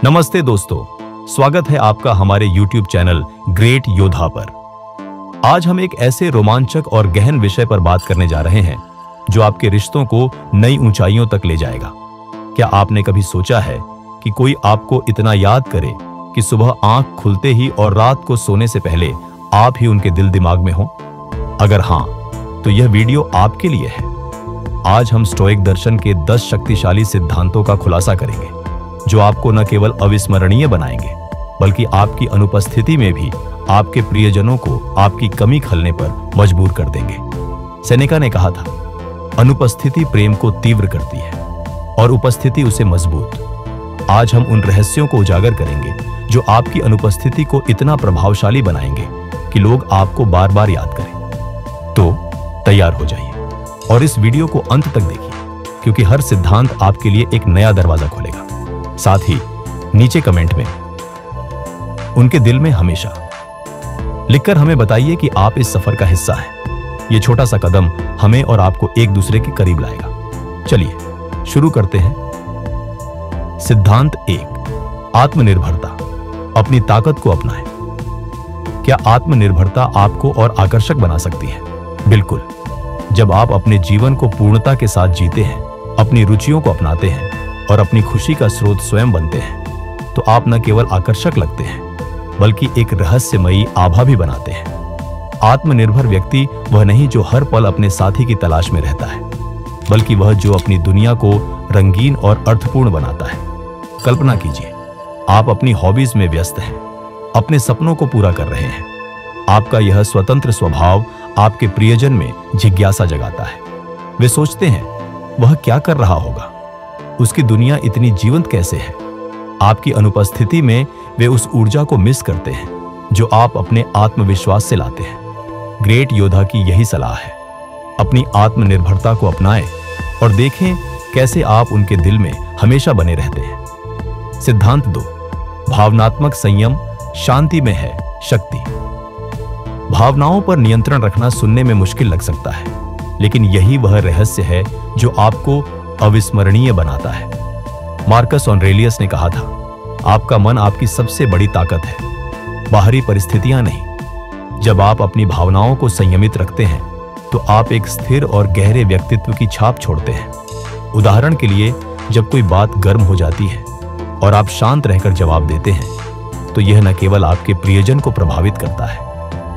नमस्ते दोस्तों, स्वागत है आपका हमारे YouTube चैनल ग्रेट योद्धा पर। आज हम एक ऐसे रोमांचक और गहन विषय पर बात करने जा रहे हैं जो आपके रिश्तों को नई ऊंचाइयों तक ले जाएगा। क्या आपने कभी सोचा है कि कोई आपको इतना याद करे कि सुबह आंख खुलते ही और रात को सोने से पहले आप ही उनके दिल दिमाग में हो? अगर हाँ, तो यह वीडियो आपके लिए है। आज हम स्टोइक दर्शन के 10 शक्तिशाली सिद्धांतों का खुलासा करेंगे जो आपको न केवल अविस्मरणीय बनाएंगे बल्कि आपकी अनुपस्थिति में भी आपके प्रियजनों को आपकी कमी खलने पर मजबूर कर देंगे। सेनेका ने कहा था, अनुपस्थिति प्रेम को तीव्र करती है और उपस्थिति उसे मजबूत। आज हम उन रहस्यों को उजागर करेंगे जो आपकी अनुपस्थिति को इतना प्रभावशाली बनाएंगे कि लोग आपको बार बार याद करें। तो तैयार हो जाइए और इस वीडियो को अंत तक देखिए, क्योंकि हर सिद्धांत आपके लिए एक नया दरवाजा खोलेगा। साथ ही नीचे कमेंट में उनके दिल में हमेशा लिखकर हमें बताइए कि आप इस सफर का हिस्सा हैं। यह छोटा सा कदम हमें और आपको एक दूसरे के करीब लाएगा। चलिए शुरू करते हैं। सिद्धांत 1, आत्मनिर्भरता। अपनी ताकत को अपनाएं। क्या आत्मनिर्भरता आपको और आकर्षक बना सकती है? बिल्कुल। जब आप अपने जीवन को पूर्णता के साथ जीते हैं, अपनी रुचियों को अपनाते हैं और अपनी खुशी का स्रोत स्वयं बनते हैं, तो आप न केवल आकर्षक लगते हैं बल्कि एक रहस्यमयी आभा भी बनाते हैं। आत्मनिर्भर व्यक्ति वह नहीं जो हर पल अपने साथी की तलाश में रहता है, बल्कि वह जो अपनी दुनिया को रंगीन और अर्थपूर्ण बनाता है। कल्पना कीजिए, आप अपनी हॉबीज में व्यस्त हैं, अपने सपनों को पूरा कर रहे हैं। आपका यह स्वतंत्र स्वभाव आपके प्रियजन में जिज्ञासा जगाता है। वे सोचते हैं, वह क्या कर रहा होगा, उसकी दुनिया इतनी जीवंत कैसे है। आपकी अनुपस्थिति में वे उस ऊर्जा को मिस करते हैं जो आप अपने आत्मविश्वास से लाते हैं। ग्रेट योद्धा की यही सलाह है, अपनी आत्मनिर्भरता को अपनाएं और देखें कैसे आप उनके दिल में हमेशा बने रहते हैं। सिद्धांत 2, भावनात्मक संयम। शांति में है शक्ति। भावनाओं पर नियंत्रण रखना सुनने में मुश्किल लग सकता है, लेकिन यही वह रहस्य है जो आपको अविस्मरणीय बनाता है। मार्कस ऑरेलियस ने कहा था, आपका मन आपकी सबसे बड़ी ताकत है, बाहरी परिस्थितियां नहीं। जब आप अपनी भावनाओं को संयमित रखते हैं तो आप एक स्थिर और गहरे व्यक्तित्व की छाप छोड़ते हैं। उदाहरण के लिए, जब कोई बात गर्म हो जाती है और आप शांत रहकर जवाब देते हैं, तो यह न केवल आपके प्रियजन को प्रभावित करता है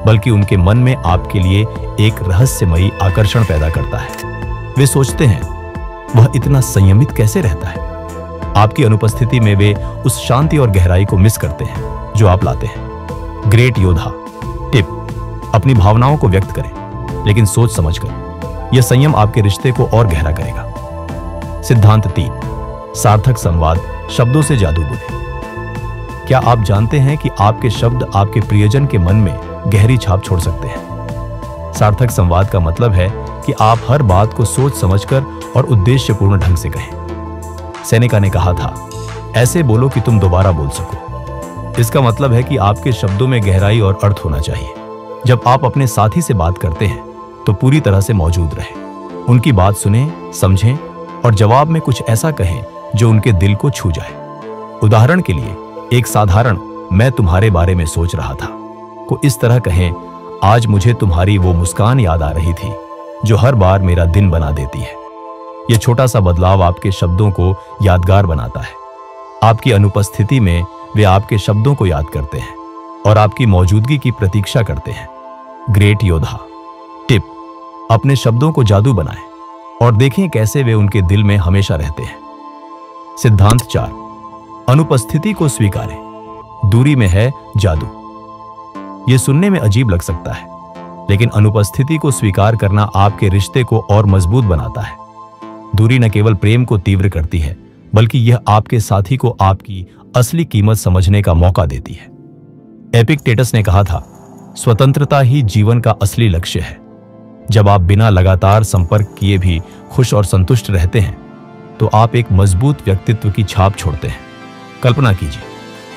बल्कि उनके मन में आपके लिए एक रहस्यमयी आकर्षण पैदा करता है। वे सोचते हैं, वह इतना संयमित कैसे रहता है। आपकी अनुपस्थिति में वे उस शांति और गहराई को मिस करते हैं जो आप लाते हैं। ग्रेट योद्धा टिप, अपनी भावनाओं को व्यक्त करें, लेकिन सोच समझकर। यह संयम आपके रिश्ते को और गहरा करेगा। सिद्धांत 3, सार्थक संवाद। शब्दों से जादू बुने। क्या आप जानते हैं कि आपके शब्द आपके प्रियजन के मन में गहरी छाप छोड़ सकते हैं? सार्थक संवाद का मतलब है कि आप हर बात को सोच समझकर और उद्देश्यपूर्ण ढंग से कहें। सेनेका ने कहा था, ऐसे बोलो कि तुम दोबारा बोल सको। इसका मतलब है कि आपके शब्दों में गहराई और अर्थ होना चाहिए। जब आप अपने साथी से बात करते हैं तो पूरी तरह से मौजूद रहें। उनकी बात सुनें, समझें और जवाब में कुछ ऐसा कहें जो उनके दिल को छू जाए। उदाहरण के लिए, एक साधारण मैं तुम्हारे बारे में सोच रहा था को इस तरह कहें, आज मुझे तुम्हारी वो मुस्कान याद आ रही थी जो हर बार मेरा दिन बना देती है। यह छोटा सा बदलाव आपके शब्दों को यादगार बनाता है। आपकी अनुपस्थिति में वे आपके शब्दों को याद करते हैं और आपकी मौजूदगी की प्रतीक्षा करते हैं। ग्रेट योद्धा टिप, अपने शब्दों को जादू बनाएं और देखें कैसे वे उनके दिल में हमेशा रहते हैं। सिद्धांत 4, अनुपस्थिति को स्वीकारें। दूरी में है जादू। यह सुनने में अजीब लग सकता है, लेकिन अनुपस्थिति को स्वीकार करना आपके रिश्ते को और मजबूत बनाता है। दूरी न केवल प्रेम को तीव्र करती है, बल्कि यह आपके साथी को आपकी असली कीमत समझने का मौका देती है। एपिक्टेटस ने कहा था, स्वतंत्रता ही जीवन का असली लक्ष्य है। जब आप बिना लगातार संपर्क किए भी खुश और संतुष्ट रहते हैं, तो आप एक मजबूत व्यक्तित्व की छाप छोड़ते हैं। कल्पना कीजिए,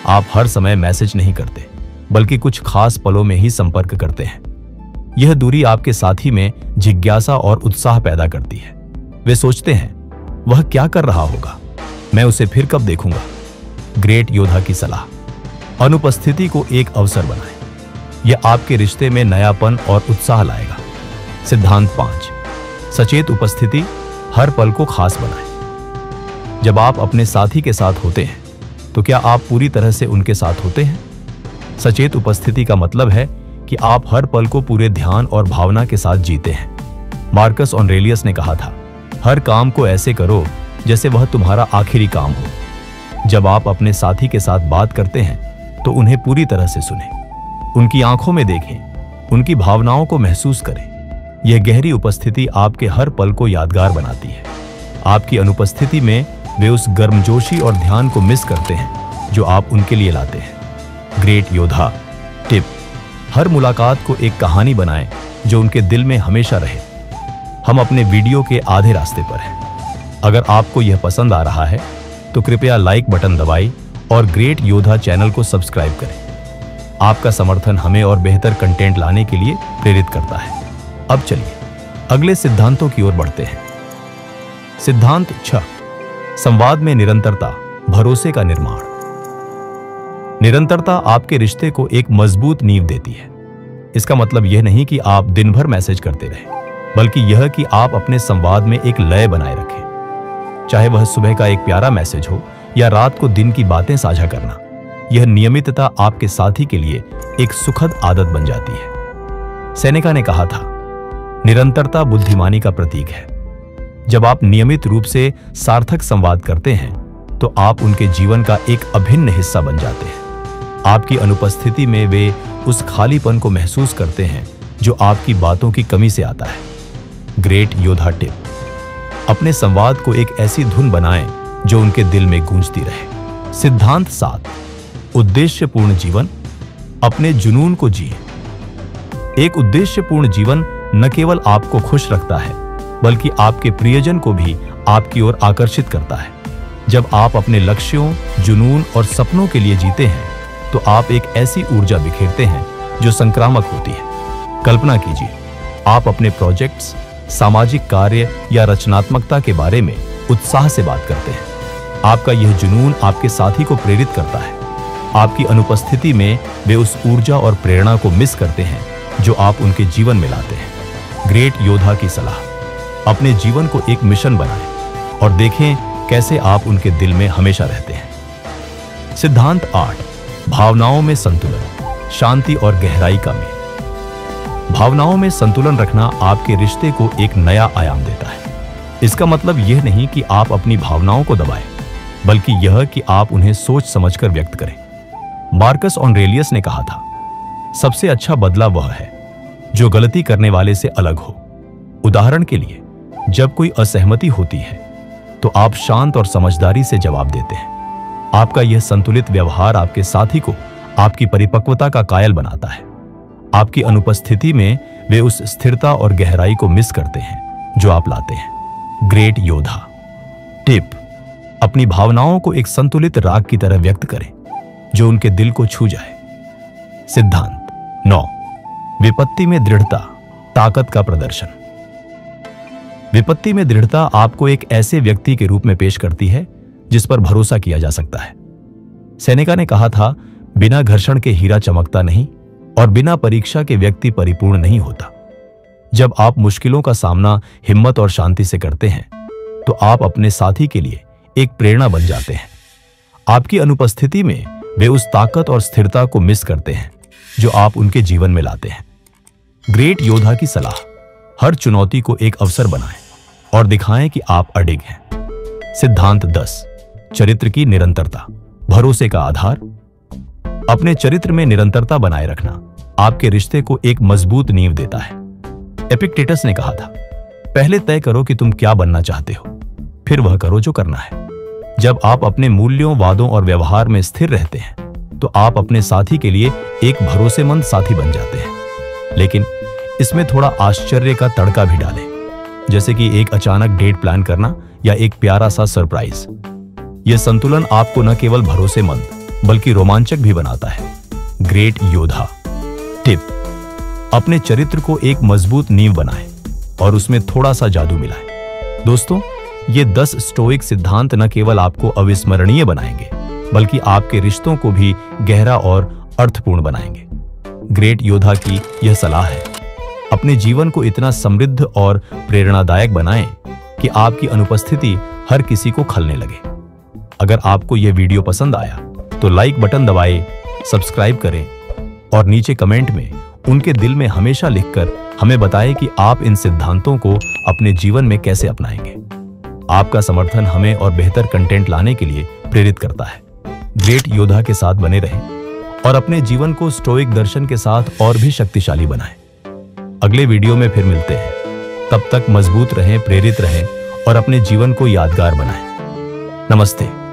आप हर समय मैसेज नहीं करते, बल्कि कुछ खास पलों में ही संपर्क करते हैं। यह दूरी आपके साथी में जिज्ञासा और उत्साह पैदा करती है। वे सोचते हैं, वह क्या कर रहा होगा, मैं उसे फिर कब देखूंगा। ग्रेट योद्धा की सलाह, अनुपस्थिति को एक अवसर बनाएं। यह आपके रिश्ते में नयापन और उत्साह लाएगा। सिद्धांत 5, सचेत उपस्थिति हर पल को खास बनाए। जब आप अपने साथी के साथ होते हैं तो क्या आप पूरी तरह से उनके साथ होते हैं? सचेत उपस्थिति का मतलब है कि आप हर पल को पूरे ध्यान और भावना के साथ जीते हैं। मार्कस ऑरेलियस ने कहा था, हर काम को ऐसे करो जैसे वह तुम्हारा आखिरी काम हो। जब आप अपने साथी के साथ बात करते हैं तो उन्हें पूरी तरह से सुनें, उनकी आंखों में देखें, उनकी भावनाओं को महसूस करें। यह गहरी उपस्थिति आपके हर पल को यादगार बनाती है। आपकी अनुपस्थिति में वे उस गर्मजोशी और ध्यान को मिस करते हैं जो आप उनके लिए लाते हैं। ग्रेट योद्धा टिप, हर मुलाकात को एक कहानी बनाएं जो उनके दिल में हमेशा रहे। हम अपने वीडियो के आधे रास्ते पर हैं। अगर आपको यह पसंद आ रहा है तो कृपया लाइक बटन दबाएं और ग्रेट योद्धा चैनल को सब्सक्राइब करें। आपका समर्थन हमें और बेहतर कंटेंट लाने के लिए प्रेरित करता है। अब चलिए अगले सिद्धांतों की ओर बढ़ते हैं। सिद्धांत 6, संवाद में निरंतरता, भरोसे का निर्माण। निरंतरता आपके रिश्ते को एक मजबूत नींव देती है। इसका मतलब यह नहीं कि आप दिन भर मैसेज करते रहें, बल्कि यह कि आप अपने संवाद में एक लय बनाए रखें। चाहे वह सुबह का एक प्यारा मैसेज हो या रात को दिन की बातें साझा करना, यह नियमितता आपके साथी के लिए एक सुखद आदत बन जाती है। सेनेका ने कहा था, निरंतरता बुद्धिमानी का प्रतीक है। जब आप नियमित रूप से सार्थक संवाद करते हैं तो आप उनके जीवन का एक अभिन्न हिस्सा बन जाते हैं। आपकी अनुपस्थिति में वे उस खालीपन को महसूस करते हैं जो आपकी बातों की कमी से आता है। ग्रेट योद्धा टिप, अपने संवाद को एक ऐसी धुन बनाएं जो उनके दिल में गूंजती रहे। सिद्धांत 7, उद्देश्यपूर्ण जीवन, अपने जुनून को जिए। एक उद्देश्यपूर्ण जीवन न केवल आपको खुश रखता है बल्कि आपके प्रियजन को भी आपकी ओर आकर्षित करता है। जब आप अपने लक्ष्यों, जुनून और सपनों के लिए जीते हैं तो आप एक ऐसी ऊर्जा बिखेरते हैं जो संक्रामक होती है। कल्पना कीजिए, आप अपने प्रोजेक्ट्स, सामाजिक कार्य या रचनात्मकता के बारे में उत्साह से बात करते हैं। आपका यह जुनून आपके साथी को प्रेरित करता है। आपकी अनुपस्थिति में वे उस ऊर्जा और प्रेरणा को मिस करते हैं जो आप उनके जीवन में लाते हैं। ग्रेट योद्धा की सलाह, अपने जीवन को एक मिशन बनाएं और देखें कैसे आप उनके दिल में हमेशा रहते हैं। सिद्धांत 8, भावनाओं में संतुलन, शांति और गहराई का मेल। भावनाओं में संतुलन रखना आपके रिश्ते को एक नया आयाम देता है। इसका मतलब यह नहीं कि आप अपनी भावनाओं को दबाएं, बल्कि यह कि आप उन्हें सोच समझकर व्यक्त करें। मार्कस ऑरेलियस ने कहा था, सबसे अच्छा बदला वह है जो गलती करने वाले से अलग हो। उदाहरण के लिए, जब कोई असहमति होती है तो आप शांत और समझदारी से जवाब देते हैं। आपका यह संतुलित व्यवहार आपके साथी को आपकी परिपक्वता का कायल बनाता है। आपकी अनुपस्थिति में वे उस स्थिरता और गहराई को मिस करते हैं जो आप लाते हैं। ग्रेट योद्धा टिप, अपनी भावनाओं को एक संतुलित राग की तरह व्यक्त करें जो उनके दिल को छू जाए। सिद्धांत 9, विपत्ति में दृढ़ता, ताकत का प्रदर्शन। विपत्ति में दृढ़ता आपको एक ऐसे व्यक्ति के रूप में पेश करती है जिस पर भरोसा किया जा सकता है। सेनेका ने कहा था, बिना घर्षण के हीरा चमकता नहीं और बिना परीक्षा के व्यक्ति परिपूर्ण नहीं होता। जब आप मुश्किलों का सामना हिम्मत और शांति से करते हैं तो आप अपने साथी के लिए एक प्रेरणा बन जाते हैं। आपकी अनुपस्थिति में वे उस ताकत और स्थिरता को मिस करते हैं जो आप उनके जीवन में लाते हैं। ग्रेट योद्धा की सलाह, हर चुनौती को एक अवसर बनाएं और दिखाएं कि आप अडिग हैं। सिद्धांत 10, चरित्र की निरंतरता, भरोसे का आधार। अपने चरित्र में निरंतरता बनाए रखना आपके रिश्ते को एक मजबूत नींव देता है। एपिक्टेटस ने कहा था, पहले तय करो कि तुम क्या बनना चाहते हो, फिर वह करो जो करना है। जब आप अपने मूल्यों, वादों और व्यवहार में स्थिर रहते हैं तो आप अपने साथी के लिए एक भरोसेमंद साथी बन जाते हैं। लेकिन इसमें थोड़ा आश्चर्य का तड़का भी डालें, जैसे कि एक अचानक डेट प्लान करना या एक प्यारा सा सरप्राइज। यह संतुलन आपको न केवल भरोसेमंद बल्कि रोमांचक भी बनाता है। ग्रेट योद्धा टिप, अपने चरित्र को एक मजबूत नींव बनाएं और उसमें थोड़ा सा जादू मिलाएं। दोस्तों, ये 10 स्टोइक सिद्धांत न केवल आपको अविस्मरणीय बनाएंगे बल्कि आपके रिश्तों को भी गहरा और अर्थपूर्ण बनाएंगे। ग्रेट योद्धा की यह सलाह है, अपने जीवन को इतना समृद्ध और प्रेरणादायक बनाएं कि आपकी अनुपस्थिति हर किसी को खलने लगे। अगर आपको यह वीडियो पसंद आया तो लाइक बटन दबाएं, सब्सक्राइब करें और नीचे कमेंट में उनके दिल में हमेशा लिखकर हमें बताएं कि आप इन सिद्धांतों को अपने जीवन में कैसे अपनाएंगे। आपका समर्थन हमें और बेहतर कंटेंट लाने के लिए प्रेरित करता है। ग्रेट योद्धा के साथ बने रहें और अपने जीवन को स्टोइक दर्शन के साथ और भी शक्तिशाली बनाएं। अगले वीडियो में फिर मिलते हैं। तब तक मजबूत रहें, प्रेरित रहें और अपने जीवन को यादगार बनाएं। नमस्ते।